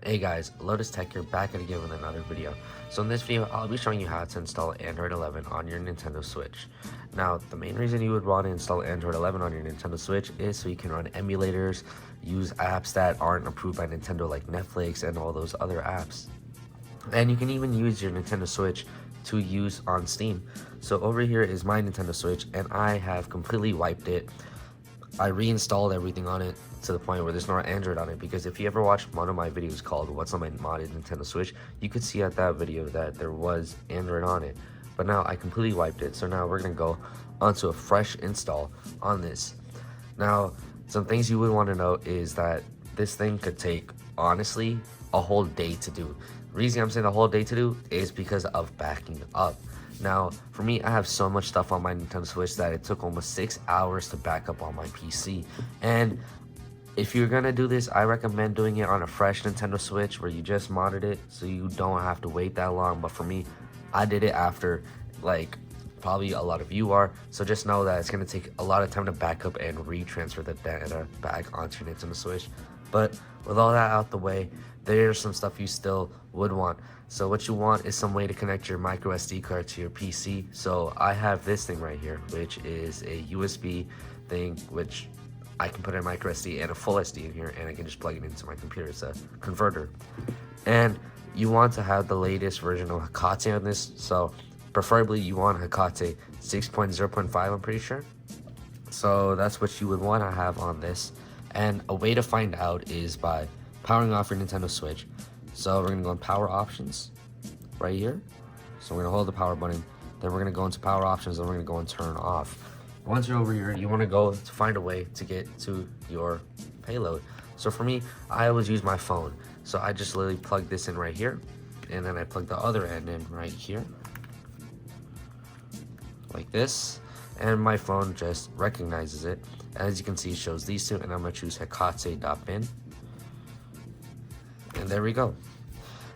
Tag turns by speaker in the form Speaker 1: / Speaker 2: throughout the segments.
Speaker 1: Hey guys, Lotus Tech here, back at again with another video. So in this video, I'll be showing you how to install Android 11 on your Nintendo Switch. Now, the main reason you would want to install Android 11 on your Nintendo Switch is so you can run emulators, use apps that aren't approved by Nintendo like Netflix and all those other apps. And you can even use your Nintendo Switch to use on Steam. So over here is my Nintendo Switch, and I have completely wiped it. I reinstalled everything on it to the point where there's no Android on it, because if you ever watched one of my videos called What's on My Modded Nintendo Switch, you could see at that video that there was Android on it. But now I completely wiped it, so now we're going to go onto a fresh install on this. Now, some things you would want to know is that this thing could take, honestly, a whole day to do. The reason I'm saying a whole day to do is because of backing up. Now, for me, I have so much stuff on my Nintendo Switch that it took almost 6 hours to back up on my PC. And if you're gonna do this, I recommend doing it on a fresh Nintendo Switch where you just modded it, so you don't have to wait that long. But for me, I did it after, like, probably a lot of you are. So just know that it's gonna take a lot of time to back up and retransfer the data back onto your Nintendo Switch. But with all that out the way, there's some stuff you still would want. So what you want is some way to connect your micro SD card to your PC. So I have this thing right here, which is a USB thing, which I can put a micro SD and a full SD in here, and I can just plug it into my computer. It's a converter. And you want to have the latest version of Hekate on this. So preferably you want Hekate 6.0.5, I'm pretty sure. So that's what you would want to have on this. And a way to find out is by powering off your Nintendo Switch. So we're going to go in power options right here. So we're going to hold the power button. Then we're going to go into power options, and we're going to go and turn off. Once you're over here, you want to go to find a way to get to your payload. So for me, I always use my phone. So I just literally plug this in right here. And then I plug the other end in right here. Like this. And my phone just recognizes it. As you can see, it shows these two. And I'm going to choose Hekate.bin. And there we go.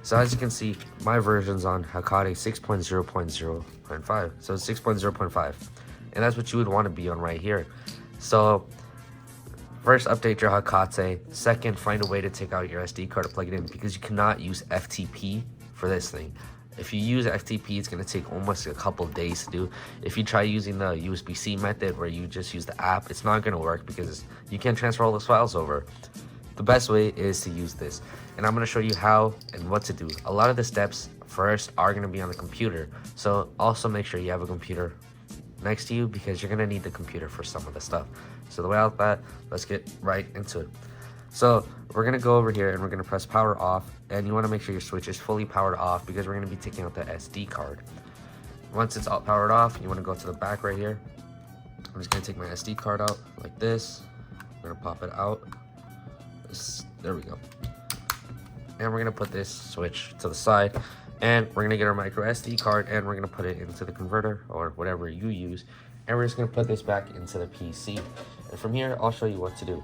Speaker 1: So as you can see, my version's on Hekate 6.0.0.5. So 6.0.5. And that's what you would want to be on right here. So first, update your Hekate. Second, find a way to take out your SD card to plug it in, because you cannot use FTP for this thing. If you use FTP, it's going to take almost a couple days to do. If you try using the USB-C method where you just use the app, it's not going to work because you can't transfer all those files over. The best way is to use this, and I'm going to show you how and what to do. A lot of the steps first are going to be on the computer, so also make sure you have a computer next to you, because you're going to need the computer for some of the stuff. So the way out that, let's get right into it. So we're going to go over here and we're going to press power off, and you want to make sure your Switch is fully powered off, because we're going to be taking out the SD card. Once it's all powered off, you want to go to the back right here. I'm just going to take my SD card out like this. I'm going to pop it out. There we go. And we're gonna put this Switch to the side, and we're gonna get our micro SD card, and we're gonna put it into the converter or whatever you use, and we're just gonna put this back into the PC. And from here, I'll show you what to do.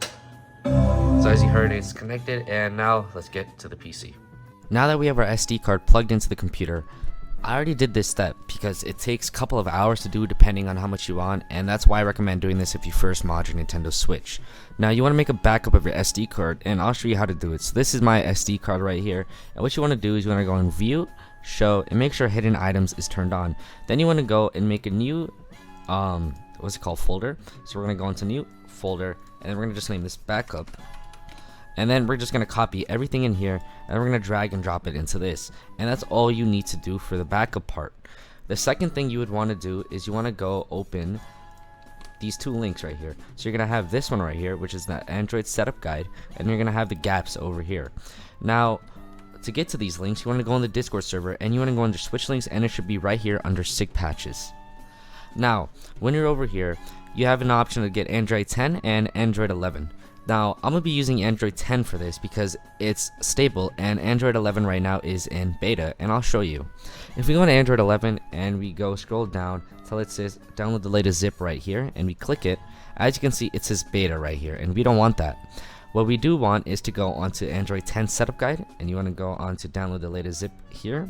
Speaker 1: So as you heard, it's connected, and now let's get to the PC. Now that we have our SD card plugged into the computer, I already did this step because it takes a couple of hours to do depending on how much you want, and that's why I recommend doing this if you first mod your Nintendo Switch. Now you want to make a backup of your SD card, and I'll show you how to do it. So this is my SD card right here, and what you want to do is you want to go in View, Show, and make sure Hidden Items is turned on. Then you want to go and make a new what's it called, folder. So we're going to go into New Folder, and then we're going to just name this Backup. And then we're just going to copy everything in here, and we're going to drag and drop it into this. And that's all you need to do for the backup part. The second thing you would want to do is you want to go open these two links right here. So you're going to have this one right here, which is the Android setup guide, and you're going to have the gaps over here. Now, to get to these links, you want to go on the Discord server, and you want to go under Switch links, and it should be right here under SIG patches. Now, when you're over here, you have an option to get Android 10 and Android 11. Now, I'm going to be using Android 10 for this because it's stable, and Android 11 right now is in beta, and I'll show you. If we go to Android 11 and we go scroll down till it says download the latest zip right here, and we click it, as you can see it says beta right here, and we don't want that. What we do want is to go onto Android 10 setup guide, and you want to go on to download the latest zip here,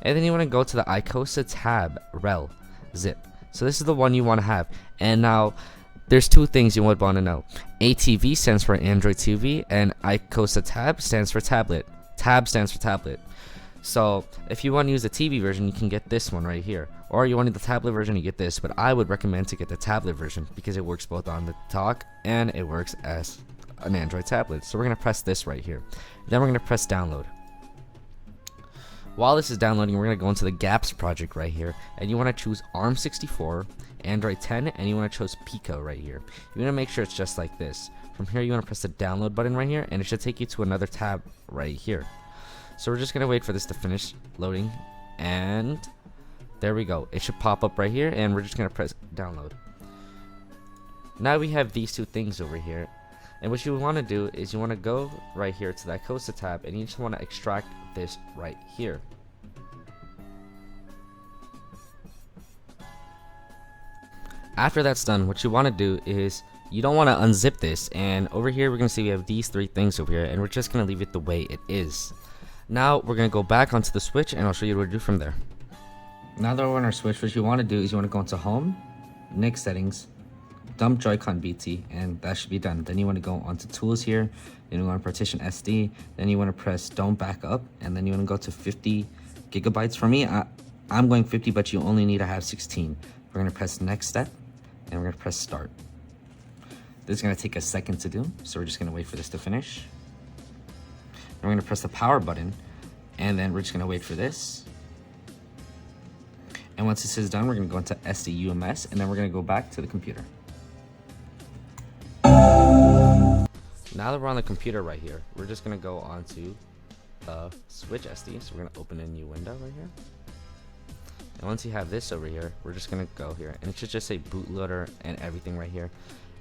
Speaker 1: and then you want to go to the iCOSA tab rel zip. So this is the one you want to have. And now there's two things you would want to know. ATV stands for Android TV, and iCOSA tab stands for tablet. Tab stands for tablet. So if you want to use the TV version, you can get this one right here. Or you want the tablet version, you get this. But I would recommend to get the tablet version because it works both on the dock and it works as an Android tablet. So we're going to press this right here. Then we're going to press download. While this is downloading, we're going to go into the GApps project right here. And you want to choose ARM64, Android 10, and you want to choose Pico right here. You want to make sure it's just like this. From here, you want to press the download button right here, and it should take you to another tab right here. So we're just going to wait for this to finish loading, and there we go. It should pop up right here, and we're just going to press download. Now we have these two things over here, and what you want to do is you want to go right here to that Icosa tab, and you just want to extract this right here. After that's done, what you want to do is you don't want to unzip this, and over here we're going to see we have these three things over here, and we're just going to leave it the way it is. Now we're going to go back onto the Switch, and I'll show you what to do from there. Now that we're on our Switch, what you want to do is you want to go into Home, NIC Settings, Dump Joy-Con BT, and that should be done. Then you want to go onto Tools here, then you want to partition SD, then you want to press Don't Back Up, and then you want to go to 50 gigabytes. For me, I'm going 50, but you only need to have 16. We're going to press Next Step, and we're going to press Start. This is going to take a second to do, so we're just going to wait for this to finish. We're going to press the power button, and then we're just going to wait for this. And once this is done, we're going to go into SDUMS, and then we're going to go back to the computer. Now that we're on the computer right here, we're just going to go onto Switch SD. So we're going to open a new window right here. And once you have this over here, we're just going to go here, and it should just say bootloader and everything right here.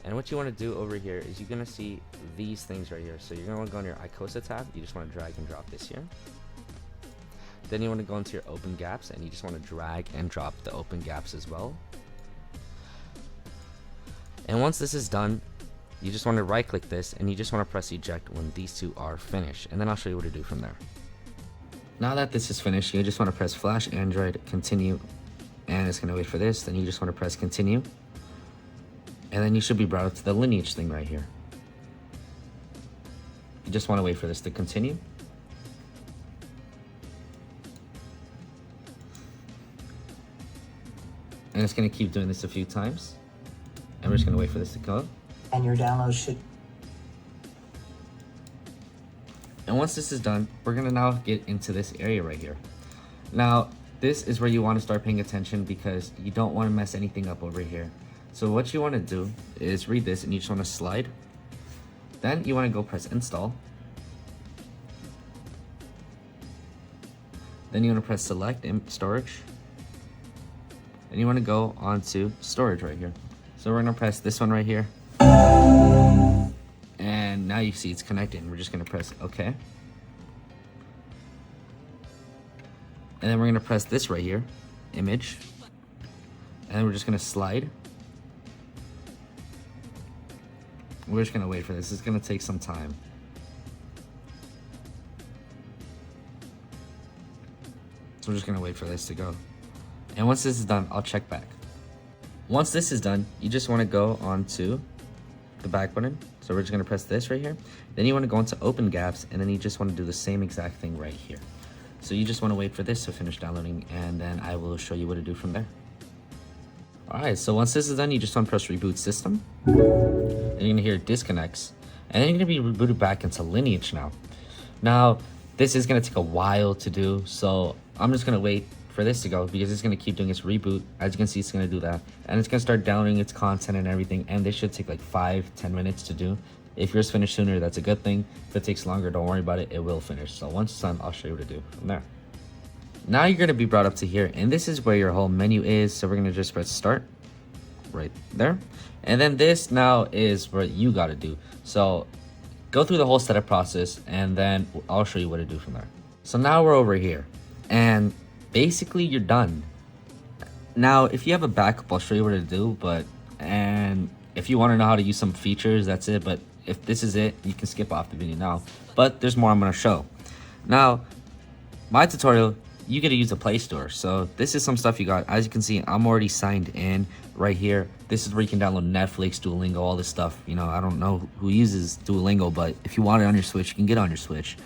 Speaker 1: And what you want to do over here is you're going to see these things right here. So you're going to want to go in your Icosa tab. You just want to drag and drop this here. Then you want to go into your Open GApps, and you just want to drag and drop the Open GApps as well. And once this is done, you just want to right click this, and you just want to press eject when these two are finished. And then I'll show you what to do from there. Now that this is finished, you just want to press Flash Android, continue, and it's going to wait for this. Then you just want to press continue. And then you should be brought up to the Lineage thing right here. You just want to wait for this to continue. And it's going to keep doing this a few times. And we're just going to wait for this to go.
Speaker 2: And your download should...
Speaker 1: And once this is done, we're going to now get into this area right here. Now, this is where you want to start paying attention because you don't want to mess anything up over here. So what you want to do is read this, and you just want to slide. Then you want to go press install. Then you want to press select storage. And you want to go onto storage right here. So we're going to press this one right here. And now you see it's connected, and we're just going to press OK. And then we're going to press this right here, image. And then we're just going to slide. We're just going to wait for this. It's going to take some time. So we're just going to wait for this to go. And once this is done, I'll check back. Once this is done, you just want to go onto the back button. So we're just going to press this right here. Then you want to go into Open GApps, and then you just want to do the same exact thing right here. So you just want to wait for this to finish downloading, and then I will show you what to do from there. Alright, so once this is done, you just want to press Reboot System. And you're going to hear disconnects. And then you're going to be rebooted back into Lineage now. Now, this is going to take a while to do, so I'm just going to wait for this to go because it's going to keep doing its reboot. As you can see, it's going to do that. And it's going to start downloading its content and everything. And this should take like 5-10 minutes to do. If yours finished sooner, that's a good thing. If it takes longer, don't worry about it. It will finish. So once it's done, I'll show you what to do from there. Now you're going to be brought up to here, and this is where your whole menu is. So we're going to just press start right there. And then this now is what you got to do. So go through the whole setup process, and then I'll show you what to do from there. So now we're over here, and basically you're done. Now, if you have a backup, I'll show you what to do, and if you want to know how to use some features, that's it. But if this is it, you can skip off the video now. But there's more I'm going to show. Now, my tutorial, you get to use the Play Store. So this is some stuff you got. As you can see, I'm already signed in right here. This is where you can download Netflix, Duolingo, all this stuff. You know, I don't know who uses Duolingo, but if you want it on your Switch, you can get it on your Switch.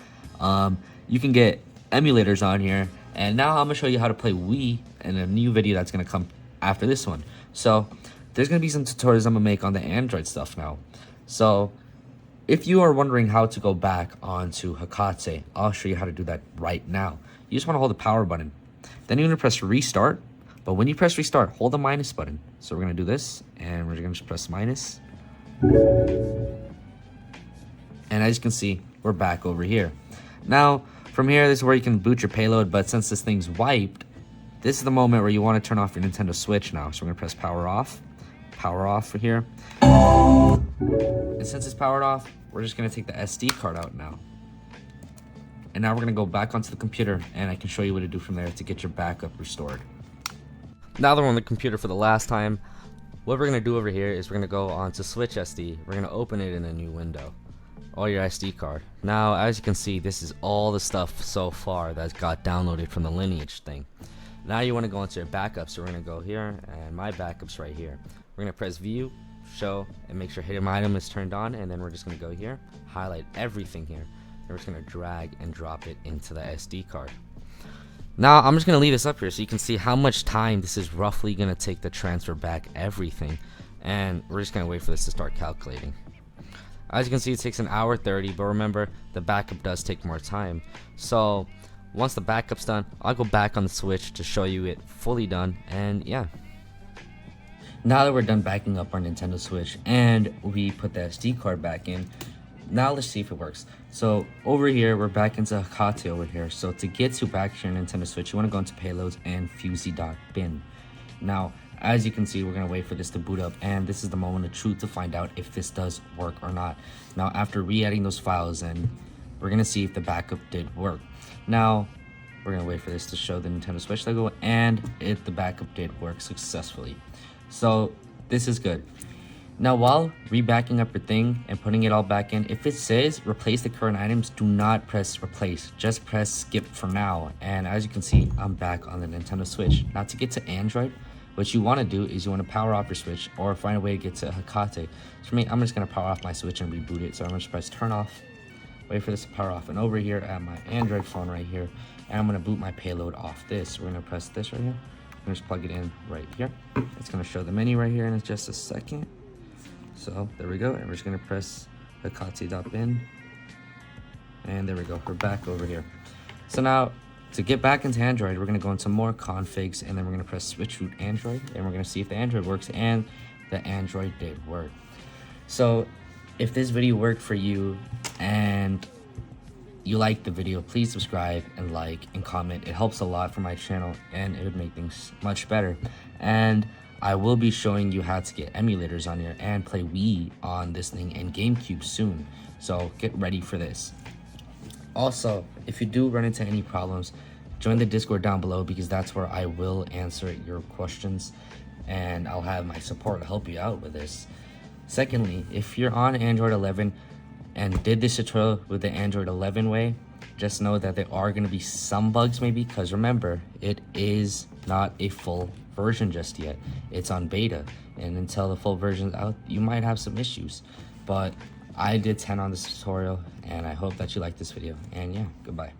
Speaker 1: you can get emulators on here. And now I'm gonna show you how to play Wii in a new video that's gonna come after this one. So there's gonna be some tutorials I'm gonna make on the Android stuff now. So if you are wondering how to go back onto Hekate, I'll show you how to do that right now. You just want to hold the power button. Then you're gonna press restart. But when you press restart, hold the minus button. So we're gonna do this, and we're gonna just press minus. And as you can see, we're back over here. Now, from here, this is where you can boot your payload, but since this thing's wiped, this is the moment where you want to turn off your Nintendo Switch now. So we're gonna press power off for here. And since it's powered off, we're just gonna take the SD card out now. And now we're gonna go back onto the computer, and I can show you what to do from there to get your backup restored. Now that we're on the computer for the last time, what we're gonna do over here is we're gonna go onto Switch SD. We're gonna open it in a new window. All your SD card. Now, as you can see, this is all the stuff so far that's got downloaded from the Lineage thing. Now you want to go into your backups. So we're gonna go here, and my backups right here. We're gonna press View, Show, and make sure Hidden Item is turned on. And then we're just gonna go here, highlight everything here. And we're just gonna drag and drop it into the SD card. Now I'm just gonna leave this up here so you can see how much time this is roughly gonna take to transfer back everything. And we're just gonna wait for this to start calculating. As you can see, it takes 1 hour 30, but remember, the backup does take more time. So once the backup's done, I'll go back on the Switch to show you it fully done, and yeah. Now that we're done backing up our Nintendo Switch and we put the SD card back in, now let's see if it works. So over here, we're back into Hekate over here. So to get to back to your Nintendo Switch, you want to go into payloads and fusey.bin. Now, as you can see, we're going to wait for this to boot up, and this is the moment of truth to find out if this does work or not. Now, after re-adding those files in, we're going to see if the backup did work. Now, we're going to wait for this to show the Nintendo Switch logo, and the backup did work successfully. So, this is good. Now, while rebacking up your thing and putting it all back in, if it says replace the current items, do not press replace. Just press skip for now. And as you can see, I'm back on the Nintendo Switch. Now, to get to Android, what you want to do is you want to power off your Switch or find a way to get to Hekate. So for me, I'm just going to power off my Switch and reboot it. So I'm going to press turn off, wait for this to power off. And over here at my Android phone right here, and I'm going to boot my payload off this. We're going to press this right here. I'm going to just plug it in right here. It's going to show the menu right here in just a second. So there we go. And we're just going to press Hekate.bin. And there we go. We're back over here. So now, to get back into Android, we're going to go into more configs, and then we're going to press switch root Android, and we're going to see if the Android works, and the Android did work. So if this video worked for you and you liked the video, please subscribe and like and comment. It helps a lot for my channel, and it would make things much better. And I will be showing you how to get emulators on here and play Wii on this thing and GameCube soon. So get ready for this. Also, if you do run into any problems, join the Discord down below, because that's where I will answer your questions, and I'll have my support to help you out with this. Secondly, if you're on Android 11 and did this tutorial with the Android 11 way, just know that there are going to be some bugs maybe, because remember, it is not a full version just yet. It's on beta, and until the full version's out, you might have some issues. But I did 10 on this tutorial, and I hope that you like this video. And yeah, goodbye.